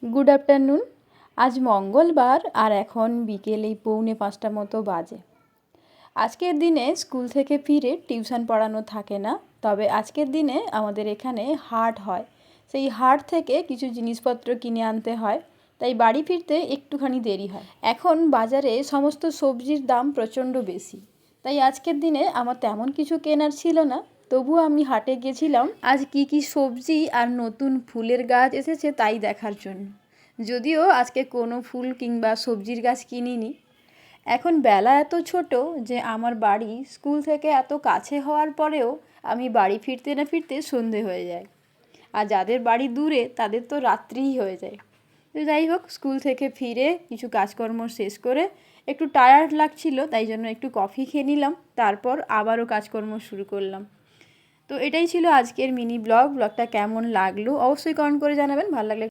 Good afternoon. আজ মঙ্গলবার আর এখন বিকেল এই 4:45 মতো বাজে। আজকের দিনে স্কুল থেকে ফিরে টিউশন পড়ানো থাকে না, তবে আজকের দিনে আমাদের এখানে হাট হয়। সেই হাট থেকে কিছু জিনিসপত্র কিনে আনতে হয়, তাই বাড়ি ফিরতে একটুখানি দেরি হয়। এখন বাজারে সমস্ত সবজির দাম প্রচণ্ড বেশি, তাই আজকের দিনে আমার তেমন কিছু কেনার ছিল না। তবুও আমি হাটে গেছিলাম আজ কি কি সবজি আর নতুন ফুলের গাছ এসেছে তাই দেখার জন্য। যদিও আজকে কোনো ফুল কিংবা সবজির গাছ কিনিনি। এখন বেলা এত ছোট যে আমার বাড়ি স্কুল থেকে এত কাছে হওয়ার পরেও আমি বাড়ি ফিরতে না ফিরতে সন্ধে হয়ে যায়, আর যাদের বাড়ি দূরে তাদের তো রাত্রিই হয়ে যায়। তো যাই হোক, স্কুল থেকে ফিরে কিছু কাজকর্ম শেষ করে একটু টায়ার্ড লাগছিল, তাই জন্য একটু কফি খেয়ে নিলাম, তারপর আবারও কাজকর্ম শুরু করলাম। তো এটাই ছিল আজকের মিনি ব্লগটা কেমন লাগলো অবশ্যই কমেন্ট করে জানাবেন। ভালো লাগলে